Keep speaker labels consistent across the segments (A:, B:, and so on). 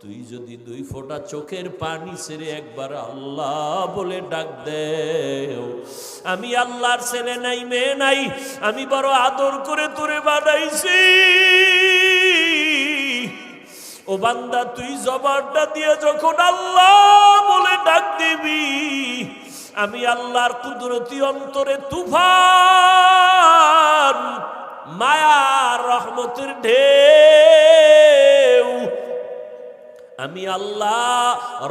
A: তুই যদি 2 ফোঁটা চোখের পানি ছেড়ে একবার আল্লাহ বলে ডাক দেও, আমি আল্লাহর ছেলে নাই মেয়ে নাই, আমি বড় আদর করে তোরে বানাইছি, ও বান্দা তুই জবানটা দিয়ে যখন আল্লাহ বলে ডাক দিবি, আমি আল্লাহর কুদরতি অন্তরে তুফান মায়ার রহমতের ঢেউ, আমি আল্লাহ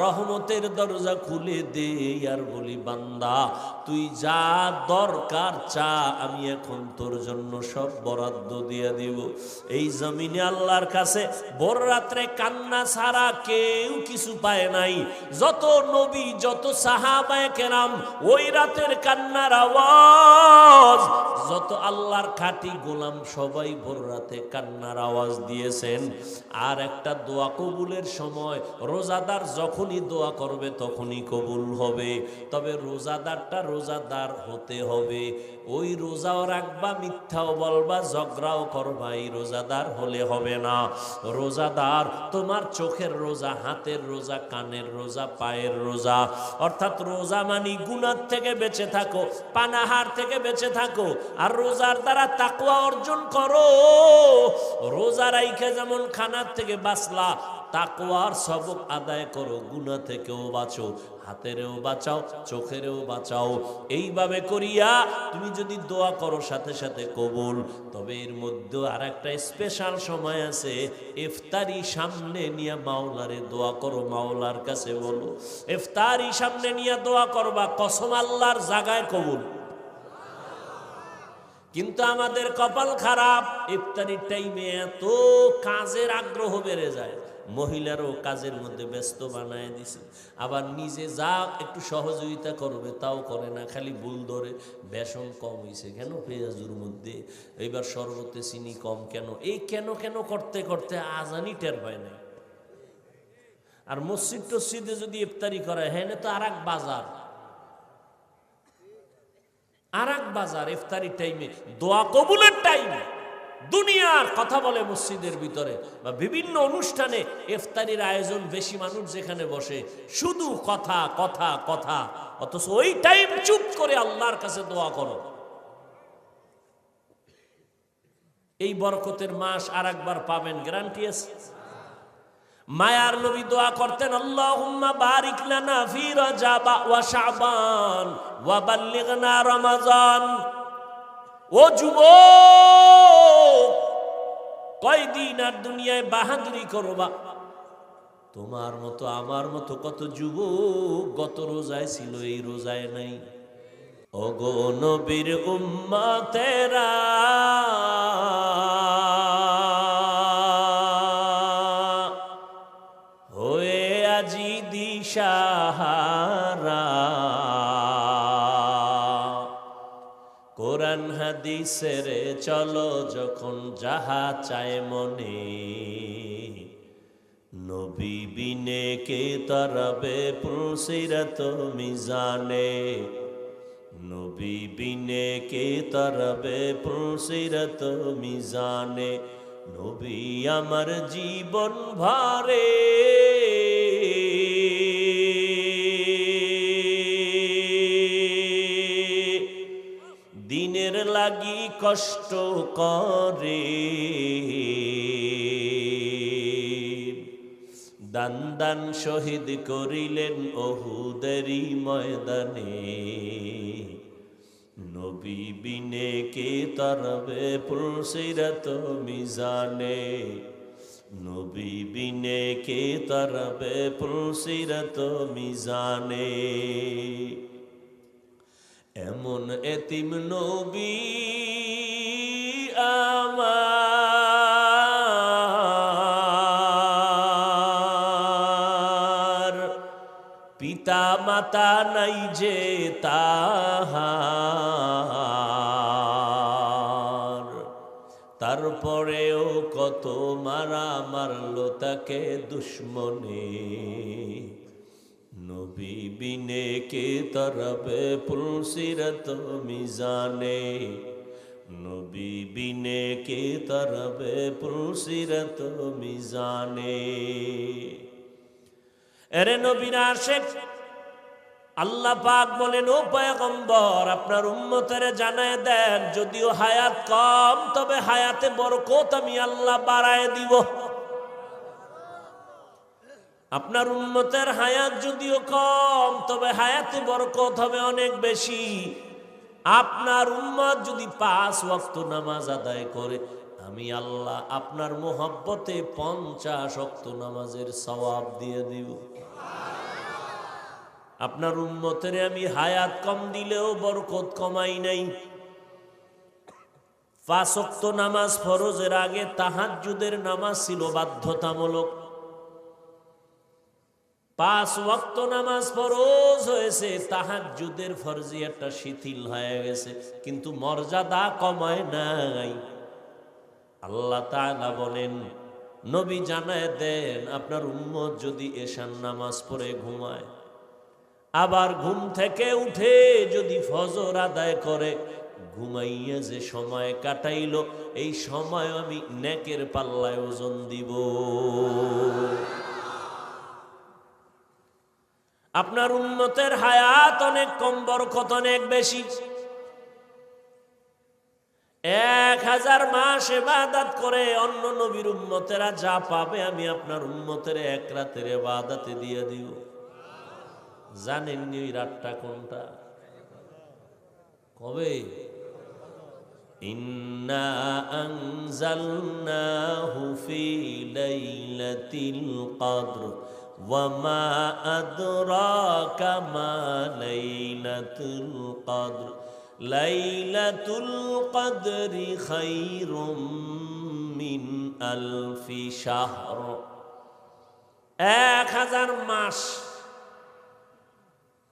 A: রহমতের দরজা খুলে দে আর বলি বান্দা তুই যা দরকার চা, আমি এখন তোর জন্য সব বরাদ্দ দিয়ে দিব। এই জমিনে আল্লাহর কাছে ভোর রাত্রে কান্না ছাড়া কেউ কিছু পায় নাই। যত নবী যত সাহাবায়ে কেরাম ওই রাতের কান্নার আওয়াজ, যত আল্লাহর খাঁটি গোলাম সবাই ভোর রাতে কান্নার আওয়াজ দিয়েছেন। আর একটা দোয়া কবুলের সময়, রোজাদার যখনই দোয়া করবে তখনই কবুল হবে, তবে রোজাদারটা রোজাদার হতে হবে। ওই রোজাও রাখবা, মিথ্যাও বলবা, ঝগড়াও করবা, এই রোজাদার হলে হবে না। রোজাদার তোমার চোখের রোজা, হাতের রোজা, কানের রোজা, পায়ের রোজা, অর্থাৎ রোজা মানি গুনাহ থেকে বেঁচে থাকো, পানাহার থেকে বেঁচে থাকো, আর রোজার দ্বারা তাকওয়া অর্জন করো। রোজা রাইখা যেমন খানার থেকে বাঁচলা, তাকওয়ার সবক আদায় করো, গুনাহ থেকেও বাঁচো, হাতেরও বাঁচাও, চোখেরও বাঁচাও। এইভাবে করিয়া তুমি যদি দোয়া করো সাথে সাথে কবুল। তবে এর মধ্যে আর একটা স্পেশাল সময় আছে, ইফতারি সামনে নিয়ে মাওলারে দোয়া করো, মাওলার কাছে বলো। ইফতারি সামনে নিয়ে দোয়া করবা, কসম আল্লাহর জায়গায় কবুল। কিন্তু আমাদের কপাল খারাপ, ইফতারির টাইমে এত কাজের আগ্রহ বেড়ে যায়, মহিলারও কাজের মধ্যে ব্যস্ত বানায় দিছে, আবার নিজে যা একটু সহযোগিতা করবে তাও করে না, খালি ভুল ধরে। বেসন কম হয়েছে কেন পেঁয়াজুর মধ্যে, এইবার শরবতে চিনি কম কেন, এই কেন কেন করতে করতে আজানি টের পায় না। আর মসজিদ টসজিদে যদি ইফতারি করে, হ্যাঁ তো আর এক বাজার, আর এক বাজার। ইফতারির টাইমে, দোয়া কবুলের টাইমে দুনিয়ার কথা বলে মসজিদের ভিতরে বা বিভিন্ন অনুষ্ঠানে, ইফতারির আয়োজন বেশি, মানুষ যেখানে বসে শুধু কথা কথা কথা, অথচ ওই টাইম চুপ করে আল্লাহর কাছে দোয়া করো। এই বরকতের মাস আর একবার পাবেন, গ্যারান্টি আছে। মায়ার নবী দোয়া করতেন, আল্লাহুম্মা বারিক লানা ফি রজব ওয়া শাবান ওয়া বাল্লিগনা রমাজান। ও যুবক, কয়দিন আর দুনিয়ায় বাহাদুরি করবা? তোমার মতো আমার মতো কত যুবক গত রোজায় ছিল, এই রোজায় নাই। ওগো নবীর উম্মতেরা, হয়ে আজি দিশাহারা, কোরআন হাদিসের চলো যখন যাহা চায় মনে, নবী বিনে কে তরবে পুলসিরত মিজানে, নবী বিনে কে তরবে পুলসিরত মিজানে, নবী আমার জীবন ভরে দিনের লাগি কষ্ট করে, দান দান শহীদ করিলেন উহুদেরই ময়দানে, নবী বিনে কে তরবে পুলসিরত মিজানে, নবী বিনে কে তরবে পুলসিরত মিজানে। এমন এতিম নবী আমার, পিতা মাতা নাই যে তাহার, তারপরেও কত মারা মারলো তাকে দুশ্মনে, নবী বিনে কে তরবে পুলসিরত মিজানে, নবী বিনে কে তরবে পুলসিরত মিজানে। এরে নবীর আশিক, আল্লাহ পাক বলেন, ও পয়গম্বর, আপনার উম্মতের জানায় দেন, যদিও হায়াত কম, তবে হায়াতে বরকত আমি আল্লাহ বাড়ায় দিব। আপনার উম্মতের হায়াত যদিও কম, তবে হায়াতে বরকত হবে অনেক বেশি। আপনার উম্মত যদি 5 ওয়াক্ত নামাজ আদায় করে, আমি আল্লাহ আপনার মোহাব্বতে 50 ওয়াক্ত নামাজের সওয়াব দিয়ে দিব। আপনার উম্মতের আমি হায়াত কম দিলেও বরকত কমাই নাই। 5 ওয়াক্ত নামাজ ফরজের আগে তাহাজ্জুদের নামাজ ছিল বাধ্যতামূলক। 5 ওয়াক্ত নামাজ ফরজ হয়েছে, তাহাজ্জুদের ফরজিয়াতটা শিথিল হয়ে গেছে, কিন্তু মর্যাদা কমায় নাই। আল্লাহ তাআলা বলেন, নবী জানায় দেন, আপনার উম্মত যদি এশার নামাজ পড়ে ঘুমায়, আবার ঘুম থেকে উঠে যদি ফজর আদায় করে, ঘুমাইয়া যে সময় কাটাইলো, এই সময় আমি নেকের পাল্লায় ওজন দিব। আপনার উম্মতের হায়াত অনেক কম, বরকত অনেক বেশি। 1000 মাস ইবাদত করে অন্য নবীর উম্মতেরা যা পাবে, আমি আপনার উম্মতের 1 রাতের ইবাদতে দিয়ে দিব। জানেননি ওই রাতটা কোনটা? কবে? ইন্না আনজালনাহু ফি লাইলাতিল কদর ওয়া মা আদরাকা মা লাইলাতুল কদর লাইলাতুল কদরি খায়রুম মিন আলফি শাহর। 1000 মাস,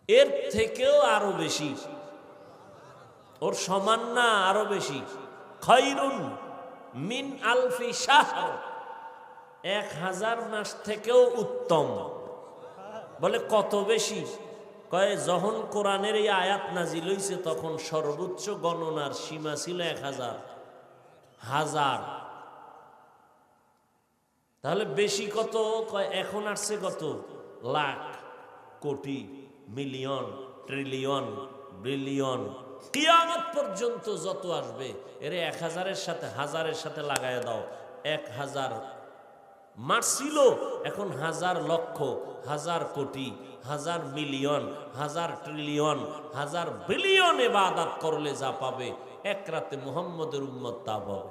A: এর থেকেও আরো বেশি, ওর সমান না, আরো বেশি। খায়রুন মিন আলফি শাহর, 1000 মাস থেকেও উত্তম। বলে কত বেশি? কয়, যখন কোরআনের এই আয়াত নাজিল হইছে, তখন সর্বোচ্চ গণনার সীমা ছিল 1000 হাজার। তাহলে বেশি কত? কয় এখন আসছে কত? লাখ, কোটি, মিলিয়ন, ট্রিলিয়ন, বিলিয়ন, কিয়ামত পর্যন্ত যত আসবে, এর 1000-এর সাথে হাজারের সাথে লাগায় দাও। 1000 মাস ছিল, এখন 1000 লক্ষ, 1000 কোটি, 1000 মিলিয়ন, 1000 ট্রিলিয়ন, 1000 বিলিয়ন ইবাদত করলে যা পাবে, 1 রাতে মুহাম্মদের উম্মত তা পাবে।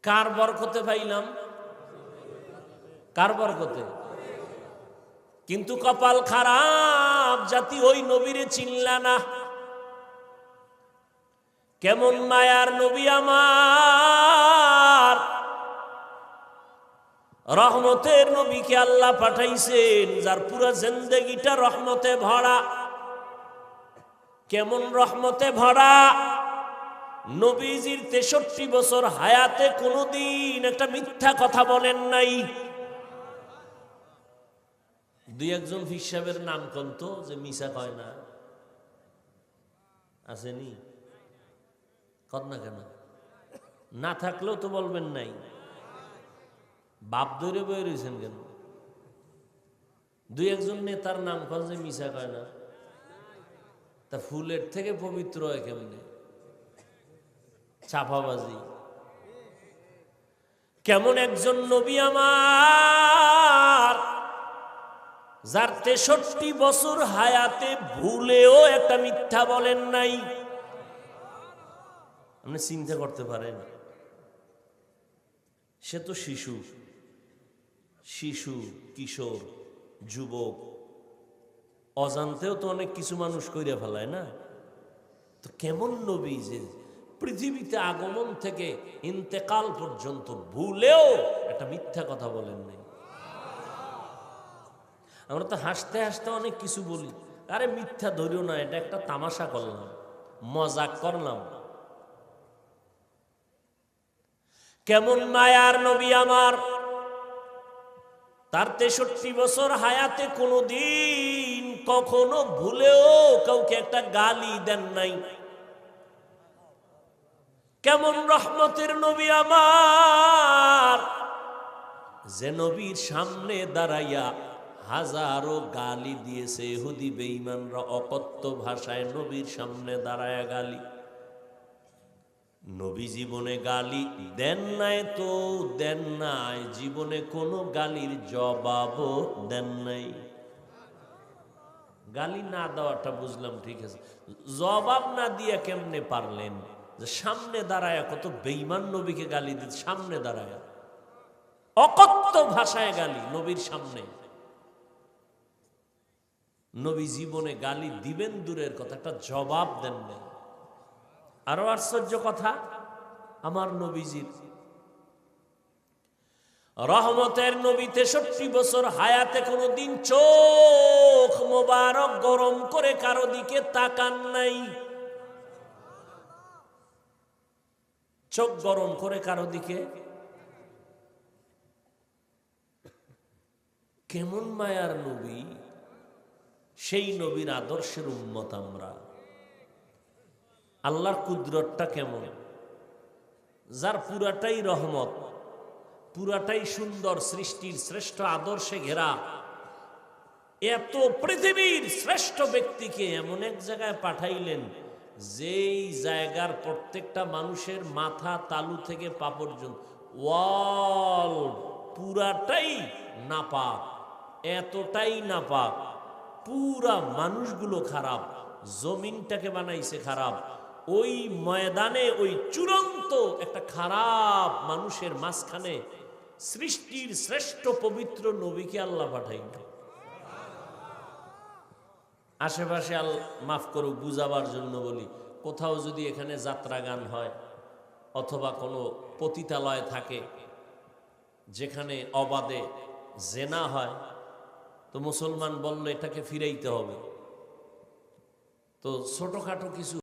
A: কার বরকতে পাইলাম? কার বরকতে? কিন্তু কপাল খারাপ জাতি ওই নবীরে চিনলা না। কেমন মায়ার নবী আমার, রহমতের নবীকে আল্লাহ পাঠাইছেন, যার পুরো জিন্দেগিটা রহমতে ভরা। কেমন রহমতে ভরা? নবীজির 63 বছর হায়াতে কোনোদিন একটা মিথ্যা কথা বলেন নাই। 2-1 পীর সাহেবের নাম কন্ত যে মিছা কয় না, আসেনি? কত না কেন? না থাকলেও তো বলবেন নাই। বাপ ধরে বয়ে রয়েছেন কেন? 2-1 নেতার নাম কন যে মিছা কয় না, তা ফুলের থেকে পবিত্র হয় কেমনে? চাপাবাজি। কেমন একজন নবী আমার, যার 63 বছর হায়াতে ভুলেও একটা মিথ্যা বলেন নাই। আপনি চিন্তা করতে পারেন, সে তো শিশু, কিশোর, যুবক, অজান্তেও তো অনেক কিছু মানুষ কইরা ফেলায় না? তো কেমন নবী যে পৃথিবীতে আগমন থেকে ইন্তেকাল পর্যন্ত ভুলেও একটা মিথ্যা কথা বলেন নাই। আমরা তো হাসতে হাসতে অনেক কিছু বলি, আরে মিথ্যা ধরিও না, এটা একটা তামাশা করলাম, মজাক করলাম। কেমন মায়ার নবী আমার, তার 63 বছর হায়াতে কোনোদিন কখনো ভুলেও কাউকে একটা গালি দেন নাই। কেমন রহমতের নবী আমার, যে নবীর সামনে দাঁড়াইয়া হাজারো গালি দিয়েছে ইহুদি বেঈমানরা, অকথ্য ভাষায় নবীর সামনে দাঁড়ায়া গালি। নবী জীবনে গালি দেন নাই তো দেন নাই, জীবনে কোনো গালির জবাবও দেন নাই। গালি না দেওয়াটা বুঝলাম, ঠিক আছে, জবাব না দিয়ে কেমনে পারলেন? যে সামনে দাঁড়ায় কত বেঈমান নবীকে গালি দিত, সামনে দাঁড়ায় অকথ্য ভাষায় গালি নবীর সামনে। নবী জীবনে গালি দিবেন দূরের কথা, একটা জবাব দেন নাই। আরো আশ্চর্য কথা, আমার নবীজির রহমতের নবী 63 বছর হায়াতে কোনোদিন চোখ মোবারক গরম করে কারো দিকে তাকান নাই। চোখ গরম করে কারো দিকে, কেমন মায়ার নবী! সেই নবীর আদর্শের উম্মত আমরা। আল্লাহর কুদরতটা কেমন, যার পুরাটাই রহমত, পুরাটাই সুন্দর, সৃষ্টির শ্রেষ্ঠ আদর্শে ঘেরা, এত পৃথিবীর শ্রেষ্ঠ ব্যক্তিকে এমন এক জায়গায় পাঠাইলেন যেই জায়গার প্রত্যেকটা মানুষের মাথা তালু থেকে পা পর্যন্ত ওয়াল পুরাটাই নাপাক, এতটাই নাপাক, পুরা মানুষগুলো খারাপ, জমিনটাকে বানাইছে খারাপ। ওই ময়দানে ওই চূড়ান্ত একটা খারাপ মানুষের মাঝখানে সৃষ্টির শ্রেষ্ঠ পবিত্র নবীকে আল্লাহ পাঠাইল। আশেপাশে মাফ করুক বুঝাবার জন্য বলি, কোথাও যদি এখানে যাত্রা গান হয় অথবা কোনো পতিতালয় থাকে যেখানে অবাধে জেনা হয়, তো মুসলমান বলল এটাকে ফিরাইতে হবে। তো ছোটখাটো কিছু